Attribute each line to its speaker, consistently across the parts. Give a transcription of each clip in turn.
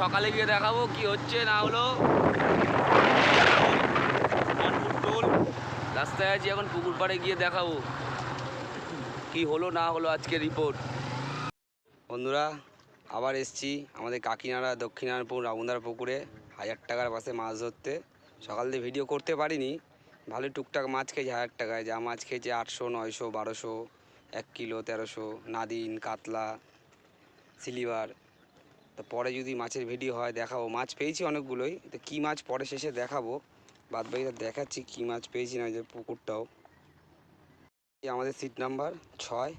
Speaker 1: সকালে গিয়ে দেখাবো কি হচ্ছে না হলো। রাস্তায় আছি এখন, পুকুর পাড়ে গিয়ে দেখাবো কি হলো না হলো আজকে রিপোর্ট। বন্ধুরা আবার এসছি আমাদের কাকিনাড়া দক্ষিণারপুর রামুন্দার পুকুরে 1000 টাকার বাসে মাছ ধরতে। সকাল দিয়ে ভিডিও করতে পারিনি, ভালোই টুকটাক মাছ খেয়েছি 1000 টাকায়। যা মাছ খেয়েছি 800, 900, 1200, 1 কিলো 1300, নাদিন, কাতলা, সিলভার। তো পরে যদি মাছের ভিডিও হয় দেখাবো। মাছ পেয়েছি অনেকগুলোই, তো কী মাছ পরে শেষে দেখাবো। বাদ বাকিটা দেখাচ্ছি কী মাছ পেয়েছি না। যে পুকুরটাও আমাদের সিট নাম্বার 6।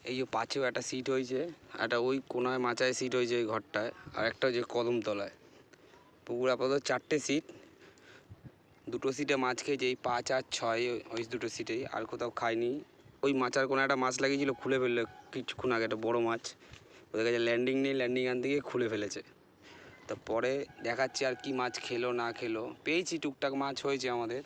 Speaker 1: এই যে পাঁচেও একটা সিট হয়েছে, একটা ওই কোনায় মাচায় সিট হয়েছে ওই ঘরটায়, আর একটা যে কদমতলায়। পুকুর আপাতত 4টে সিট, 2টো সিটে মাছ খেয়েছে। এই 5 আর 6 ওই 2টো সিটেই, আর কোথাও খাইনি। ওই মাচার কোনো একটা মাছ লাগিয়েছিল, খুলে ফেললো কিছুক্ষণ আগে, একটা বড়ো মাছ। ওদের কাছে ল্যান্ডিং নেই, ল্যান্ডিং আনতে গিয়ে খুলে ফেলেছে। তো পরে দেখাচ্ছি আর কি মাছ খেলো না খেলো। পেয়েছি টুকটাক মাছ হয়েছে আমাদের।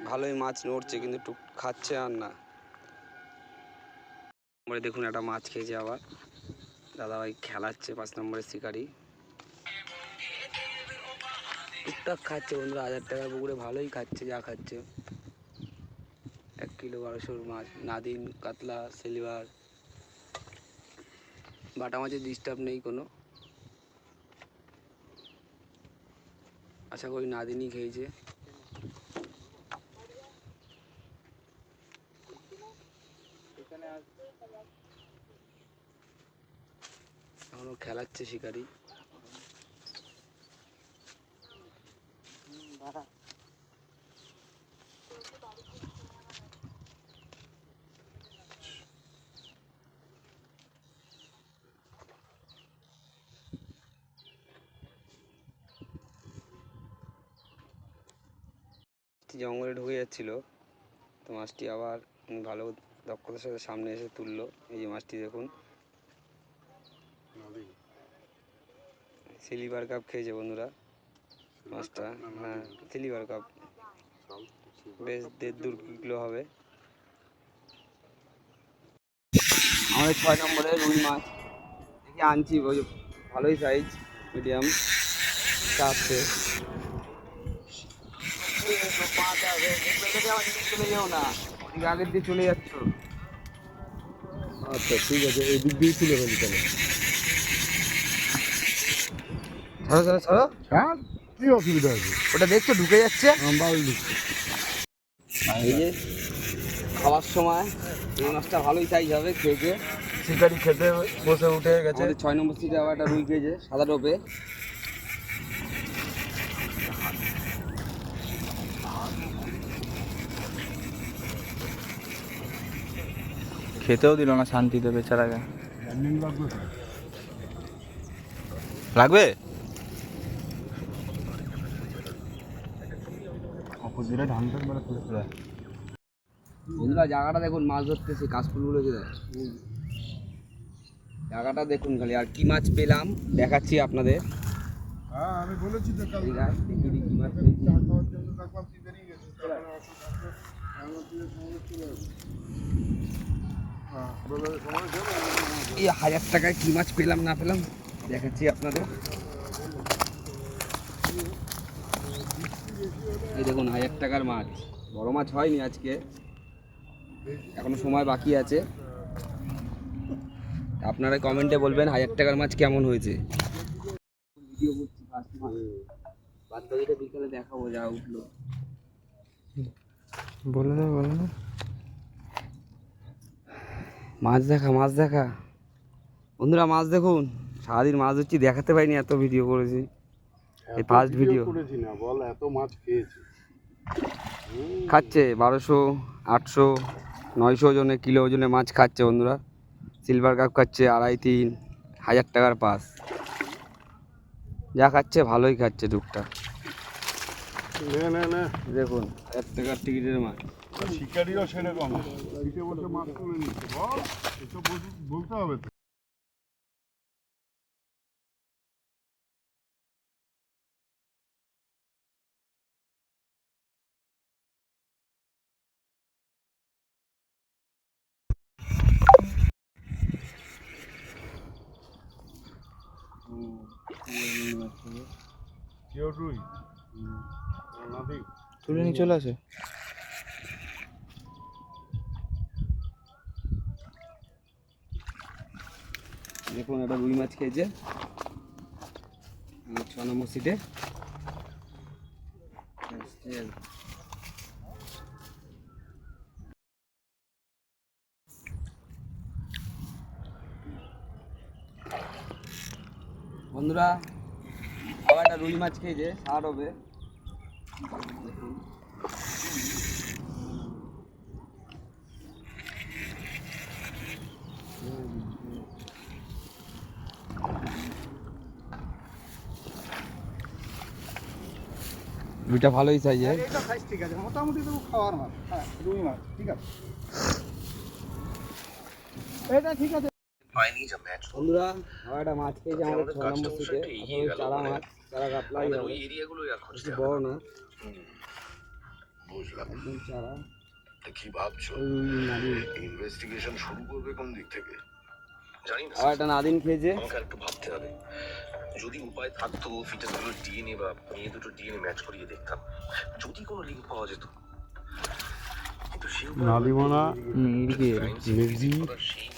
Speaker 1: ভালোই মাছ নড়ছে, কিন্তু টুক খাচ্ছে আর না। দেখুন একটা মাছ খেয়েছে আবার, দাদাভাই খেলাচ্ছে 5 নম্বরের শিকারি। টুকটাক খাচ্ছে বন্ধুরা, 1000 টাকার পুকুরে ভালোই খাচ্ছে, যা খাচ্ছে। 1 কিলো 1200 মাছ, নাদিন, কাতলা, সিলভার। বাটা মাছের ডিস্টার্ব নেই কোনো, আশা করি নাদিনই খেয়েছে। এখনো খেলাচ্ছে শিকারি। জঙ্গলে ঢুকে যাচ্ছিল, তো মাছটি আবার ভালো দক্ষতার সাথে সামনে এসে তুললো। এই যে মাছটি দেখুন, সিলভার কাপ খেয়েছে বন্ধুরা মাছটা। হ্যাঁ, সিলভার কাপ, বেশ 1.5-2 কিলো হবে। আমাদের 6 নম্বরের রুই মাছ দেখে আনছি, ওই ভালোই সাইজ, মিডিয়াম চারটে। চলে যাও না, ওদিকে আগের দিয়ে চলে যাচ্ছ।
Speaker 2: আচ্ছা ঠিক আছে, এই দিক দিয়ে তুলে ফেলি তাহলে।
Speaker 1: ছাড়ো ছাড়ো ছাড়ো।
Speaker 2: হ্যাঁ, কি অসুবিধা আছে?
Speaker 1: ওটা দেখছো ঢুকে যাচ্ছে।
Speaker 2: বাউল দিচ্ছে।
Speaker 1: এই যে খাওয়ার সময় এই মাছটা ভালোই সাইজ হবে খেয়েছে।
Speaker 2: শিকারি খেতে বসে উঠে গেছে।
Speaker 1: আমাদের 6 নম্বর সিটে আবার একটা রুই খেয়েছে, সাদা টোপে।
Speaker 3: খেতেও দিল না শান্তিতে বেচারাকে।
Speaker 2: লাগবে
Speaker 3: লাগবে
Speaker 2: অপোজিটে ধানটা মানে তুলে দেয়।
Speaker 1: বন্ধুরা জায়গাটা দেখুন, মাছ ধরতেছে, কাশফুলগুলো যে দেয় জায়গাটা দেখুন খালি। আর কি মাছ পেলাম দেখাচ্ছি আপনাদের।
Speaker 2: হ্যাঁ, আমি বলেছি তো কাল
Speaker 1: এই গাছ দেখি দেখি কি মাছ পেয়েছি।
Speaker 2: চা খাওয়ার জন্য দেখলাম তুই বেরিয়ে গেছিস, তারপরে অসুখ আসবে, আমি তুই সময় চলে যাবে। হ্যাঁ, বলে সময় যাবে।
Speaker 1: এই 1000 টাকায় কি মাছ পেলাম না পেলাম দেখাচ্ছি আপনাদের। এই দেখুন 1000 টাকার মাছ, বড় মাছ হয়নি আজকে, এখনো সময় বাকি আছে। আপনারা কমেন্টে বলবেন 1000 টাকার মাছ কেমন হয়েছে। ভিডিও করছি ফার্স্ট মাছ, বাদ বাকিটা বিকালে দেখাবো যা উঠলো।
Speaker 3: বলে না বলে না।
Speaker 1: মাছ দেখা মাছ দেখা বন্ধুরা, মাছ দেখুন। সারাদিন মাছ ধরছি, দেখাতে পারিনি, এত ভিডিও করেছি, এই ফার্স্ট ভিডিও।
Speaker 2: করেছি না বল, এত মাছ খেয়েছি।
Speaker 1: খাচ্ছে 1200, 800, 900 ওজনে, কিলো ওজনে মাছ খাচ্ছে বন্ধুরা। সিলভার কাপ খাচ্ছে 2.5, 3, 1000 টাকার পাস। যা খাচ্ছে ভালোই খাচ্ছে টুকটাক।
Speaker 2: না না না,
Speaker 1: দেখুন 1000 টাকার টিকিটের মাছ।
Speaker 2: শিকারিও সেরকম সিটে বসে মাছ তুলে নিচ্ছে। বল, এসব বলতে হবে তো। কেউ রুই নাদি
Speaker 3: তুলে নিয়ে চলে আসে।
Speaker 1: দেখুন একটা রুই মাছ খেয়েছে 6 নম্বর সিটে। বন্ধুরা আবার একটা রুই মাছ খেয়েছে, স্বাদ হবে। দেখুন রুইটা ভালোই সাইজের।
Speaker 4: এটা সাইজ ঠিক আছে, মোটামুটি তো খাওয়ার মাছ। হ্যাঁ, রুই মাছ ঠিক আছে, এটা ঠিক আছে।
Speaker 1: বন্ধুরা আবার একটা মাছ খেয়েছে আমাদের 6 নম্বর সিটে। আসলে চারা মাছ, চারা কাতলাই হবে, বেশি বড় না,
Speaker 5: বুঝলাম।
Speaker 1: একদম চারা।
Speaker 5: কি ভাবছো?
Speaker 1: ওই রুই নাদিন।
Speaker 5: ইনভেস্টিগেশন শুরু করবে কোন দিক থেকে? জানি না,
Speaker 1: আবার একটা নাদিন খেয়েছে।
Speaker 5: আমাকে একটু ভাবতে হবে। যদি উপায় থাকতো ফিটাসগুলোর ডিএনএ বা মেয়ে দুটো ডিএনএ ম্যাচ করিয়ে দেখতাম, যদি কোনো লিঙ্ক পাওয়া যেত। কিন্তু সে
Speaker 2: নাদিমানা
Speaker 3: এদিকে
Speaker 2: লেজি
Speaker 5: সেই